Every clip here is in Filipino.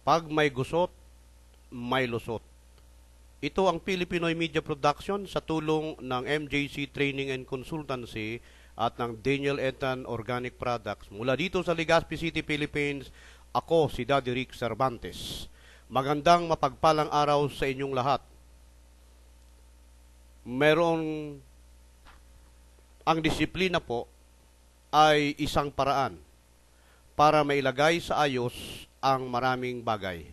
Pag may gusot, may lusot. Ito ang Filipinoy Media Production sa tulong ng MJC Training and Consultancy at ng Daniel Etan Organic Products. Mula dito sa Legazpi City, Philippines, ako si Daddy Rick Cervantes. Magandang mapagpalang araw sa inyong lahat. Ang disiplina po ay isang paraan para mailagay sa ayos ang maraming bagay.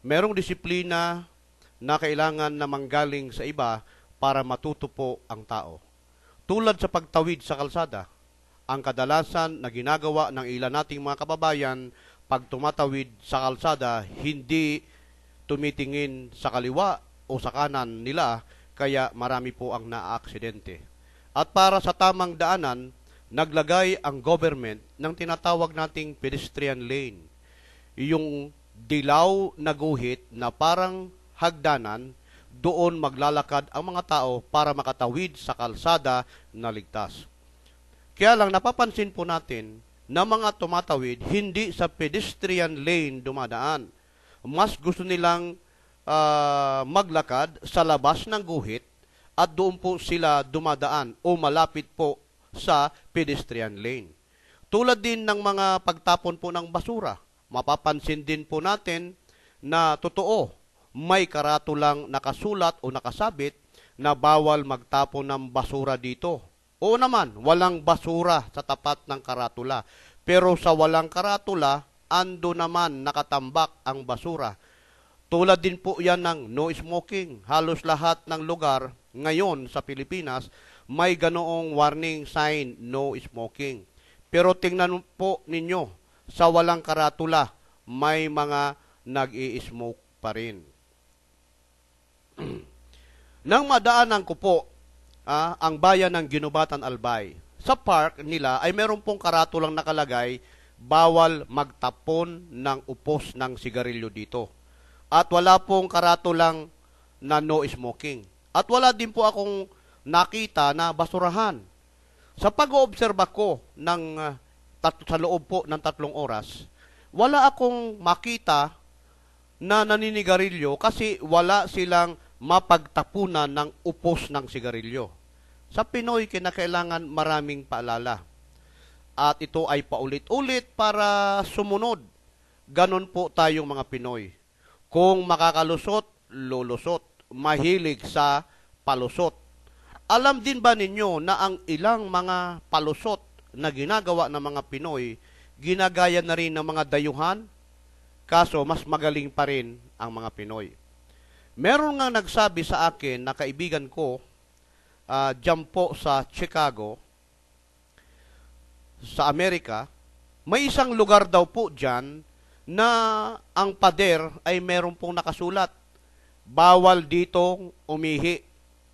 Merong disiplina na kailangan na manggaling sa iba para matuto po ang tao. Tulad sa pagtawid sa kalsada, ang kadalasan na ginagawa ng ilan nating mga kababayan pag tumatawid sa kalsada, hindi tumitingin sa kaliwa o sa kanan nila, kaya marami po ang naaaksidente. At para sa tamang daanan, naglagay ang government ng tinatawag nating pedestrian lane. Yung dilaw na guhit na parang hagdanan, doon maglalakad ang mga tao para makatawid sa kalsada na ligtas. Kaya lang napapansin po natin na mga tumatawid hindi sa pedestrian lane dumadaan. Mas gusto nilang maglakad sa labas ng guhit at doon po sila dumadaan o malapit po sa pedestrian lane. Tulad din ng mga pagtapon po ng basura. Mapapansin din po natin na totoo, may karatulang nakasulat o nakasabit na bawal magtapon ng basura dito. Oo naman, walang basura sa tapat ng karatula. Pero sa walang karatula, ando naman nakatambak ang basura. Tulad din po yan ng no smoking. Halos lahat ng lugar ngayon sa Pilipinas may ganoong warning sign, no smoking. Pero tingnan po ninyo, sa walang karatula, may mga nag-i-smoke pa rin. Nang madaanan ko po ang bayan ng Ginubatan, Albay, sa park nila ay meron pong karatulang nakalagay, bawal magtapon ng upos ng sigarilyo dito. At wala pong karatulang na no smoking. At wala din po akong nakita na basurahan. Sa pag-oobserba ko sa loob po ng 3 oras, wala akong makita na naninigarilyo kasi wala silang mapagtapunan ng upos ng sigarilyo. Sa Pinoy, kinakailangan maraming paalala. At ito ay paulit-ulit para sumunod. Ganon po tayong mga Pinoy. Kung makakalusot, lulusot. Mahilig sa palusot. Alam din ba ninyo na ang ilang mga palusot na ginagawa ng mga Pinoy, ginagaya na rin ng mga dayuhan? Kaso, mas magaling pa rin ang mga Pinoy. Meron nga nagsabi sa akin na kaibigan ko, dyan po sa Chicago, sa Amerika, may isang lugar daw po dyan na ang pader ay meron pong nakasulat. Bawal dito umihi.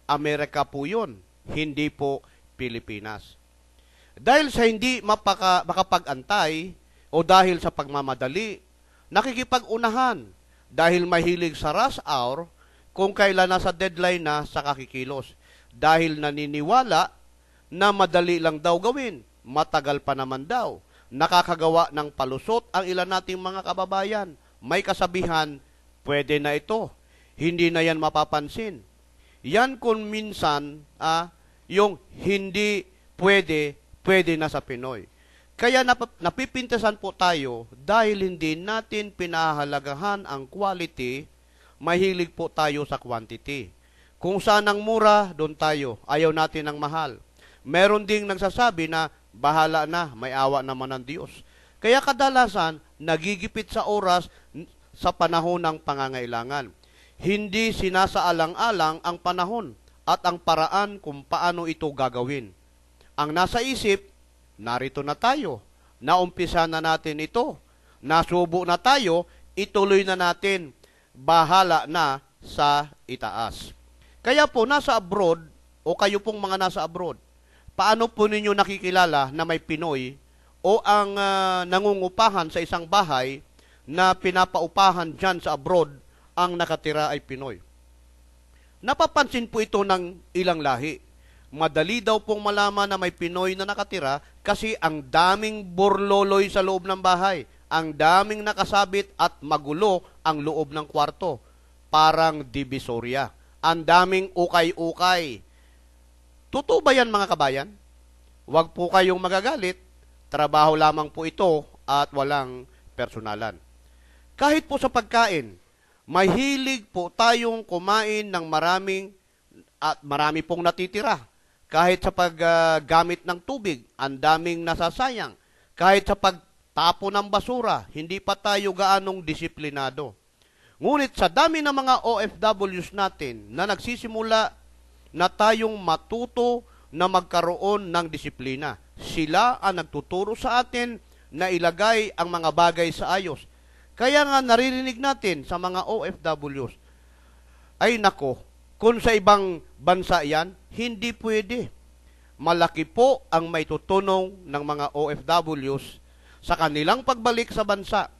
Amerika po yun, hindi po Pilipinas. Dahil sa hindi makapag-antay o dahil sa pagmamadali, nakikipag-unahan dahil mahilig sa rush hour kung kailan nasa deadline na sa kakikilos. Dahil naniniwala na madali lang daw gawin, matagal pa naman daw. Nakakagawa ng palusot ang ilan nating mga kababayan. May kasabihan, pwede na ito. Hindi na yan mapapansin. Yan kung minsan, yung hindi pwede, pwede na sa Pinoy. Kaya napipintasan po tayo dahil hindi natin pinahalagahan ang quality, mahilig po tayo sa quantity. Kung saan ang mura, doon tayo. Ayaw natin ang mahal. Meron ding nagsasabi na bahala na, may awa naman ng Diyos. Kaya kadalasan, nagigipit sa oras sa panahon ng pangangailangan. Hindi sinasaalang-alang ang panahon at ang paraan kung paano ito gagawin. Ang nasa isip, narito na tayo. Naumpisa na natin ito. Nasubo na tayo, ituloy na natin. Bahala na sa itaas. Kaya po, nasa abroad, o kayo pong mga nasa abroad, paano po ninyo nakikilala na may Pinoy o ang nangungupahan sa isang bahay na pinapaupahan dyan sa abroad, ang nakatira ay Pinoy? Napapansin po ito ng ilang lahi. Madali daw pong malaman na may Pinoy na nakatira kasi ang daming borloloy sa loob ng bahay, ang daming nakasabit at magulo ang loob ng kwarto. Parang divisoria. Ang daming ukay-ukay. Totoo ba yan mga kabayan? Huwag po kayong magagalit. Trabaho lamang po ito at walang personalan. Kahit po sa pagkain, mahilig po tayong kumain ng maraming at marami pong natitira. Kahit sa paggamit ng tubig, ang daming nasasayang. Kahit sa pagtapo ng basura, hindi pa tayo gaanong disiplinado. Ngunit sa dami ng mga OFWs natin na nagsisimula na tayong matuto na magkaroon ng disiplina. Sila ang nagtuturo sa atin na ilagay ang mga bagay sa ayos. Kaya nga naririnig natin sa mga OFWs, ay nako, kung sa ibang bansa yan, hindi pwede. Malaki po ang may tutunong ng mga OFWs sa kanilang pagbalik sa bansa.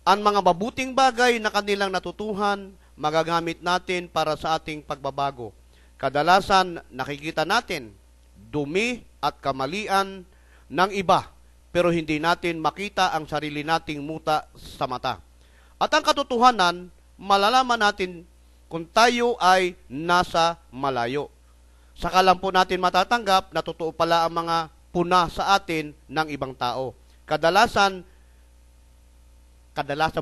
Ang mga mabuting bagay na kanilang natutuhan, magagamit natin para sa ating pagbabago. Kadalasan, nakikita natin dumi at kamalian ng iba, pero hindi natin makita ang sarili nating muta sa mata. At ang katotohanan, malalaman natin kung tayo ay nasa malayo. Saka lang po natin matatanggap na totoo pala ang mga puna sa atin ng ibang tao. Kadalasan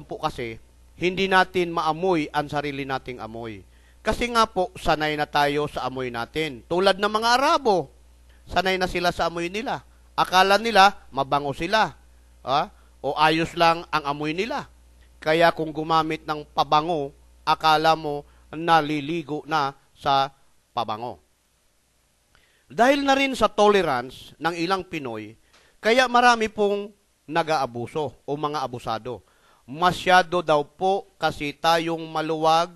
po kasi, hindi natin maamoy ang sarili nating amoy. Kasi nga po, sanay na tayo sa amoy natin. Tulad ng mga Arabo, sanay na sila sa amoy nila. Akala nila, mabango sila. O ayos lang ang amoy nila. Kaya kung gumamit ng pabango, akala mo naliligo na sa pabango. Dahil na rin sa tolerance ng ilang Pinoy, kaya marami pong nag-aabuso o mga abusado. Masyado daw po kasi tayong maluwag,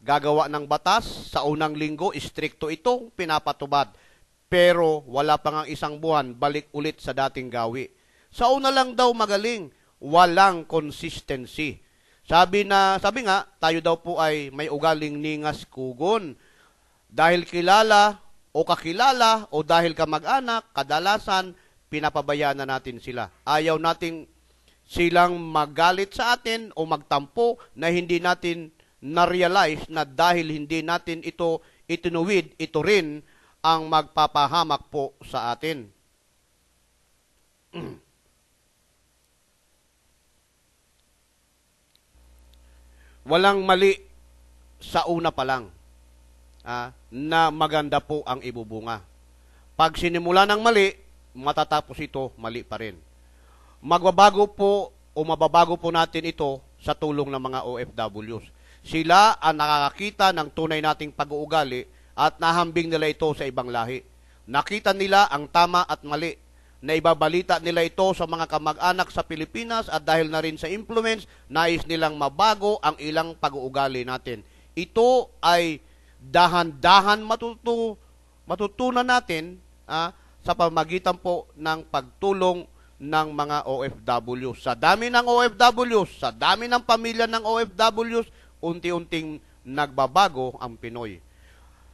gagawa ng batas, sa unang linggo, istrikto itong pinapatubad. Pero wala pa nga isang buwan, balik ulit sa dating gawi. Sa una lang daw magaling, walang consistency. Sabi nga, tayo daw po ay may ugaling ningas kugon. Dahil kilala o kakilala o dahil kamag-anak, kadalasan pinapabayaan na natin sila. Ayaw nating silang magalit sa atin o magtampo na hindi natin na-realize na dahil hindi natin ito itinuwid, ito rin ang magpapahamak po sa atin. Walang mali sa una pa lang na maganda po ang ibubunga. Pag sinimula ng mali, matatapos ito, mali pa rin. Mababago po natin ito sa tulong ng mga OFWs. Sila ang nakakakita ng tunay nating pag-uugali at nahambing nila ito sa ibang lahi. Nakita nila ang tama at mali. Naibabalita nila ito sa mga kamag-anak sa Pilipinas at dahil na rin sa influence, nais nilang mabago ang ilang pag-uugali natin. Ito ay dahan-dahan matutunan natin sa pamagitan po ng pagtulong ng mga OFWs. Sa dami ng OFWs, sa dami ng pamilya ng OFWs, unti-unting nagbabago ang Pinoy.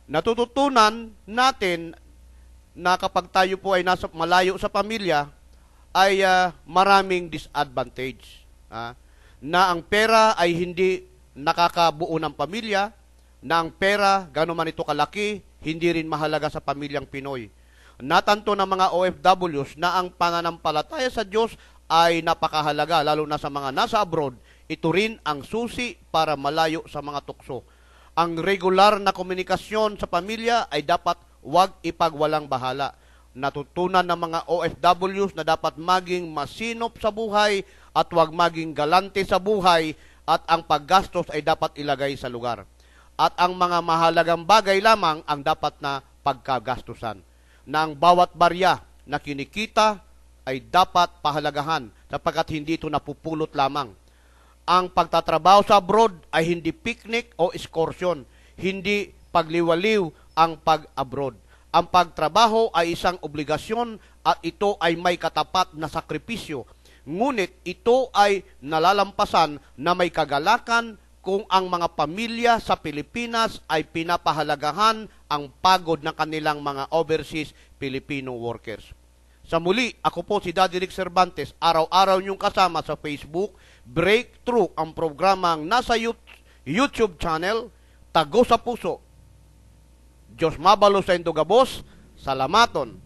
Natututunan natin na kapag tayo po ay nasa malayo sa pamilya, ay maraming disadvantage. Na ang pera ay hindi nakakabuo ng pamilya, na ang pera, gano'n man ito kalaki, hindi rin mahalaga sa pamilyang Pinoy. Natanto ng mga OFWs na ang pananampalataya sa Diyos ay napakahalaga, lalo na sa mga nasa abroad. Ito rin ang susi para malayo sa mga tukso. Ang regular na komunikasyon sa pamilya ay dapat huwag ipagwalang bahala. Natutunan ng mga OFWs na dapat maging masinop sa buhay at huwag maging galante sa buhay at ang paggastos ay dapat ilagay sa lugar. At ang mga mahalagang bagay lamang ang dapat na pagkagastusan. Na ang bawat barya na kinikita ay dapat pahalagahan sapagkat hindi ito napupulot lamang. Ang pagtatrabaho sa abroad ay hindi picnic o excursion, hindi pagliwaliw ang pag-abroad. Ang pagtrabaho ay isang obligasyon at ito ay may katapat na sakripisyo. Ngunit ito ay nalalampasan na may kagalakan kung ang mga pamilya sa Pilipinas ay pinapahalagahan ang pagod ng kanilang mga overseas Filipino workers. Sa muli, ako po si Daddy Rick Cervantes, araw-araw niyong kasama sa Facebook, Breakthrough, ang programang nasa YouTube channel, Tago sa Puso. Diyos mabalo sa Indogabos, Salamaton.